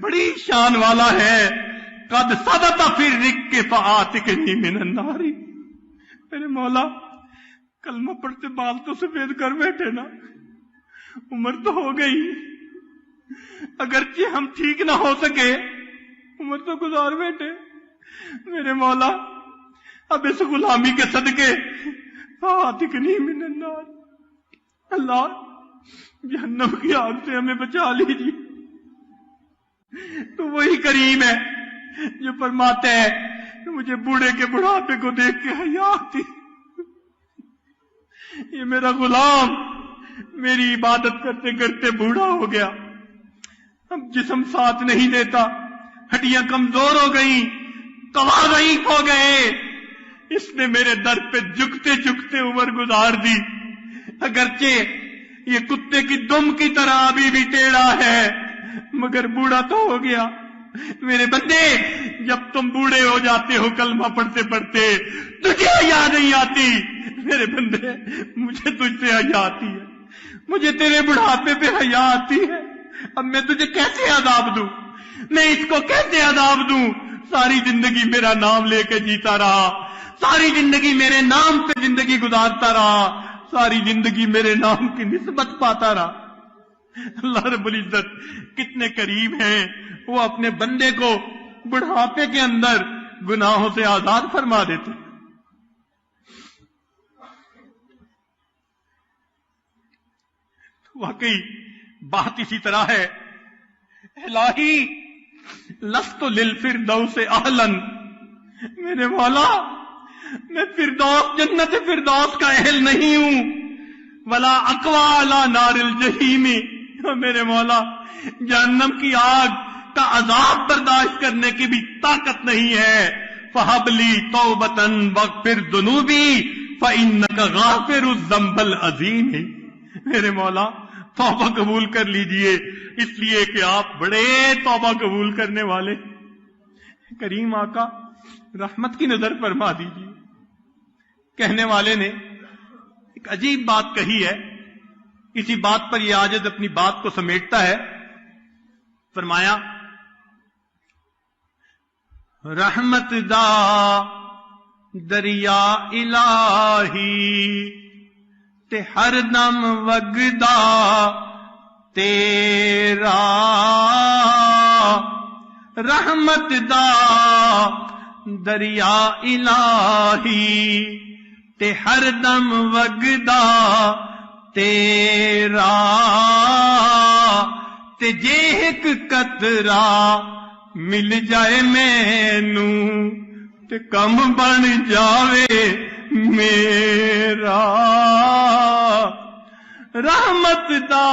بڑی شان والا ہے. قد صدت فی الرق فآتکنی من النار. میرے مولا کلمہ پڑھتے بال تو سفید کر بیٹھے نا, عمر تو ہو گئی, اگرچہ ہم ٹھیک نہ ہو سکے عمر تو گزار بیٹھے. میرے مولا اب اس غلامی کے صدقے فآتکنی من النار, اللہ جہنم کی آگ سے ہمیں بچا لیجیے. تو وہی کریم ہے جو فرماتا ہے کہ مجھے بوڑھے کے بڑھاپے کو دیکھ کے حیا آتی. یہ میرا غلام میری عبادت کرتے کرتے بوڑھا ہو گیا, اب جسم ساتھ نہیں دیتا, ہڈیاں کمزور ہو گئیں, قوا ضعیف ہو گئے. اس نے میرے در پہ جھکتے جھکتے عمر گزار دی. اگرچہ یہ کتے کی دم کی طرح ابھی بھی ٹیڑھا ہے مگر بوڑھا تو ہو گیا. میرے بندے جب تم بوڑھے ہو جاتے ہو کلمہ پڑھتے پڑھتے تجھے حیا نہیں آتی. میرے بندے مجھے تجھ سے حیا آتی ہے, مجھے تیرے بڑھاپے پہ حیا آتی ہے. اب میں تجھے کیسے عذاب دوں, میں اس کو کیسے عذاب دوں؟ ساری زندگی میرا نام لے کے جیتا رہا, ساری زندگی میرے نام پہ زندگی گزارتا رہا, ساری زندگی میرے نام کی نسبت پاتا رہا. اللہ رب العزت کتنے قریب ہیں, وہ اپنے بندے کو بڑھاپے کے اندر گناہوں سے آزاد فرما دیتے. واقعی بات اسی طرح ہے. الہی لست للفردوس اہلا, میرے مولا میں فردوس جنت فردوس کا اہل نہیں ہوں. ولا اقوی علی نار الجحیم, میرے مولا جہنم کی آگ کا عذاب برداشت کرنے کی بھی طاقت نہیں ہے. فہب لی توبۃ واغفر ذنوبی فانک غافر الذنب العظیم. میرے مولا توبہ قبول کر لیجئے, اس لیے کہ آپ بڑے توبہ قبول کرنے والے. کریم آقا رحمت کی نظر فرما دیجئے. کہنے والے نے ایک عجیب بات کہی ہے, اسی بات پر یہ عاجز اپنی بات کو سمیٹتا ہے. فرمایا رحمت دا دریا الہی تے ہر دم وگدا تیرا, رحمت دا دریا الہی تے ہر دم وگدا تیرا. تے جے ایک قطرہ مل جائے مینوں تے کم بن جاوے میرا. رحمت دا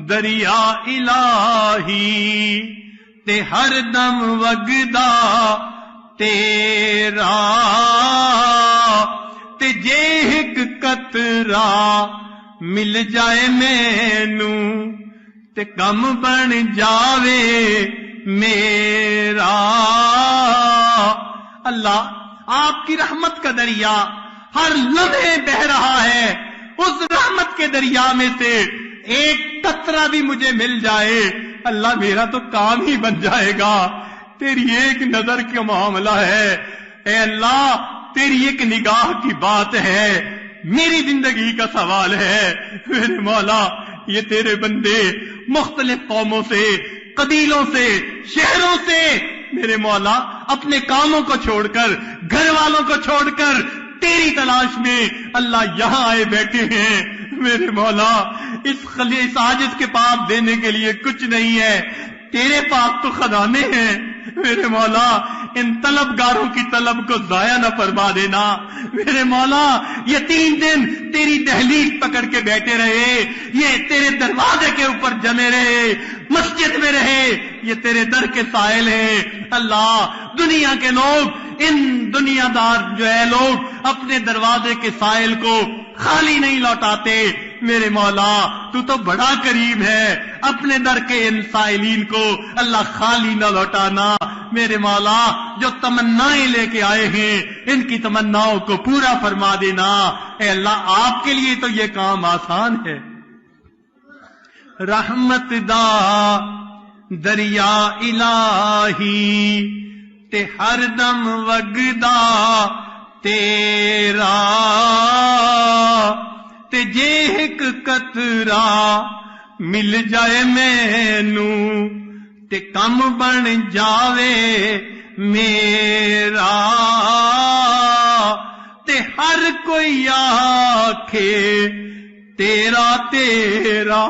دریا الہی تے ہر دم وگدا تیرا. تے جے ایک قطرہ مل جائے مینوں تے کم بن جاوے میرا. اللہ آپ کی رحمت کا دریا ہر لمحے بہ رہا ہے. اس رحمت کے دریا میں سے ایک قطرہ بھی مجھے مل جائے اللہ میرا تو کام ہی بن جائے گا. تیری ایک نظر کا معاملہ ہے اے اللہ, تیری ایک نگاہ کی بات ہے, میری زندگی کا سوال ہے. میرے مولا یہ تیرے بندے مختلف قوموں سے, قبیلوں سے, شہروں سے میرے مولا اپنے کاموں کو چھوڑ کر, گھر والوں کو چھوڑ کر تیری تلاش میں اللہ یہاں آئے بیٹھے ہیں. میرے مولا اس عاجز کے پاس دینے کے لیے کچھ نہیں ہے, تیرے پاس تو خزانے ہیں. میرے مولا ان طلبگاروں کی طلب کو ضائع نہ فرما دینا. میرے مولا یہ 3 دن تیری دہلیز پکڑ کے بیٹھے رہے, یہ تیرے دروازے کے اوپر جمے رہے, مسجد میں رہے, یہ تیرے در کے سائل ہیں. اللہ دنیا کے لوگ, ان دنیا دار جو ہے لوگ اپنے دروازے کے سائل کو خالی نہیں لوٹاتے. میرے مولا تو تو بڑا کریم ہے, اپنے در کے ان سائلین کو اللہ خالی نہ لوٹانا. میرے مولا جو تمنائیں لے کے آئے ہیں ان کی تمناؤں کو پورا فرما دینا. اے اللہ آپ کے لیے تو یہ کام آسان ہے. رحمت دا دریا الہی تے ہر دم وگدا تیرا تے جے ایک قطرہ مل جائے مینوں تے کم بن جاوے میرا تے ہر کوئی آکھے تیرا تیرا.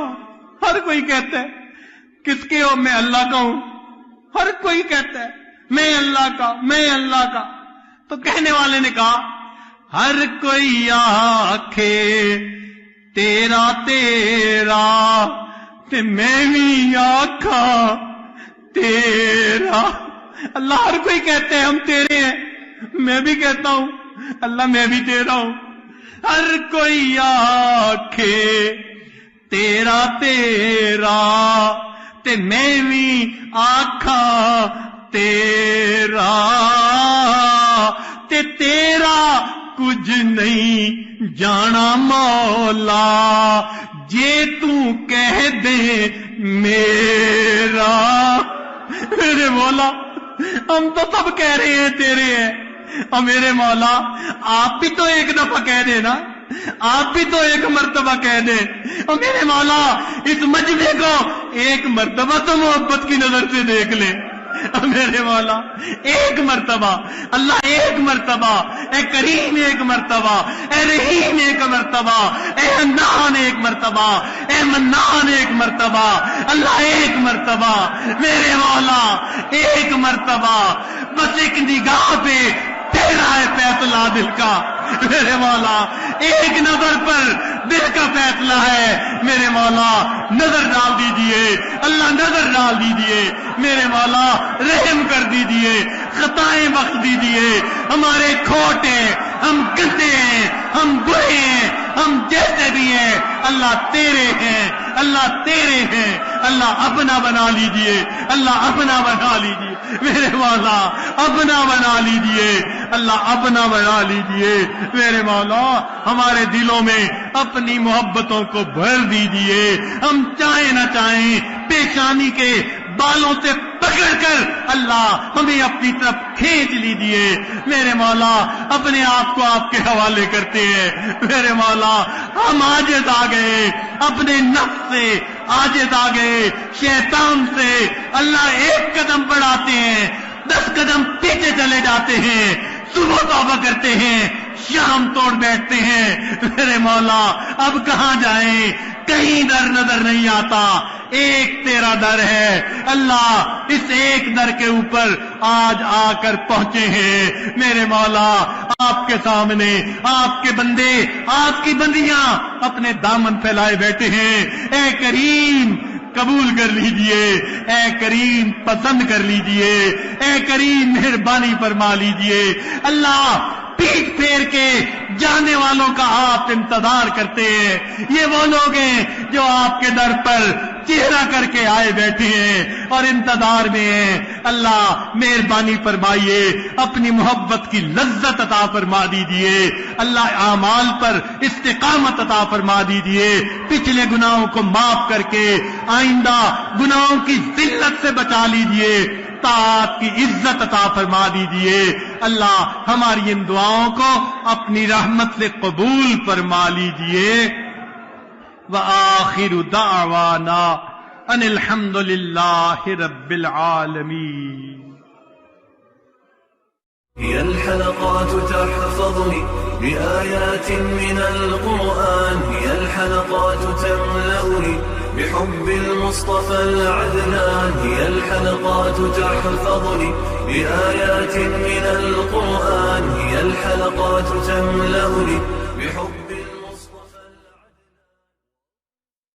ہر کوئی کہتا ہے کس کے ہو؟ میں اللہ کا ہوں. ہر کوئی کہتا ہے میں اللہ کا، میں اللہ کا. تو کہنے والے نے کہا ہر کوئی آکھے تیرا تیرا تے میں بھی آکھا تیرا. اللہ ہر کوئی کہتے ہیں ہم تیرے ہیں، میں بھی کہتا ہوں اللہ میں بھی تیرا ہوں. ہر کوئی آکھے تیرا تیرا تے میں بھی آکھا تیرا تے تیرا کچھ نہیں جانا مولا جے تو کہہ دے میرا. میرے مولا ہم تو سب کہہ رہے ہیں تیرے ہیں، اور میرے مولا آپ بھی تو ایک دفعہ کہہ دے نا، آپ بھی تو ایک مرتبہ کہہ دے. اور میرے مولا اس مجمع کو ایک مرتبہ تو محبت کی نظر سے دیکھ لے. اور میرے مولا ایک مرتبہ، اللہ ایک مرتبہ، اے کریم ایک مرتبہ، اے رحیم ایک مرتبہ، اے حنان ایک مرتبہ، اے منان ایک مرتبہ، اللہ ایک مرتبہ. میرے مولا ایک مرتبہ بس ایک نگاہ پہ تیرا ہے فیصلہ دل کا. میرے مولا ایک نظر پر دل کا فیصلہ ہے. میرے مولا نظر ڈال دیجئے، اللہ نظر ڈال دیجئے. میرے مولا رحم کر دیجئے، خطائیں بخش دیجئے. ہمارے کھوٹ ہیں، ہم گندے ہیں، ہم برے ہیں، ہم جیسے بھی ہیں اللہ تیرے ہیں، اللہ تیرے ہیں. اللہ اپنا بنا لیجئے، اللہ اپنا بنا لیجئے. میرے مولا اپنا بنا لیجئے، اللہ اپنا بنا لیجئے. میرے مولا ہمارے دلوں میں اپنی محبتوں کو بھر دیجئے. ہم چاہیں نہ چاہیں پیشانی کے بالوں سے پکڑ کر اللہ ہمیں اپنی طرف کھینچ لیجئے. میرے مولا اپنے آپ کو آپ کے حوالے کرتے ہیں. میرے مولا ہم عاجز آ گئے، اپنے نفس سے عاجز آ گئے، شیطان سے. اللہ ایک قدم بڑھاتے ہیں 10 قدم پیچھے چلے جاتے ہیں. صبح توبہ کرتے ہیں، شام توڑ بیٹھتے ہیں. میرے مولا اب کہاں جائیں؟ کہیں در نظر نہیں آتا. ایک تیرا در ہے اللہ، اس ایک در کے اوپر آج آ کر پہنچے ہیں. میرے مولا آپ کے سامنے آپ کے بندے، آپ کی بندیاں اپنے دامن پھیلائے بیٹھے ہیں. اے کریم قبول کر لیجئے، اے کریم پسند کر لیجئے، اے کریم مہربانی فرما لیجئے. اللہ پیٹ پھیر کے جانے والوں کا آپ انتظار کرتے ہیں. یہ وہ لوگ ہیں جو آپ کے در پر چہرہ کر کے آئے بیٹھے ہیں اور انتظار میں ہیں. اللہ مہربانی فرمائیے، اپنی محبت کی لذت عطا فرما دیجئے. اللہ اعمال پر استقامت عطا فرما دیجئے. پچھلے گناہوں کو معاف کر کے آئندہ گناہوں کی ذلت سے بچا لیجئے. طاعت کی عزت عطا فرما دیجئے. اللہ ہماری ان دعاؤں کو اپنی رحمت سے قبول فرما لیجئے. وآخر دعوانا ان الحمد للہ رب العالمین. هي الحلقات تحفظني بآيات من القرآن، هي الحلقات تملأني بحب المصطفى العدنان، هي الحلقات تحفظني بآيات من القرآن، هي الحلقات تملأني بحب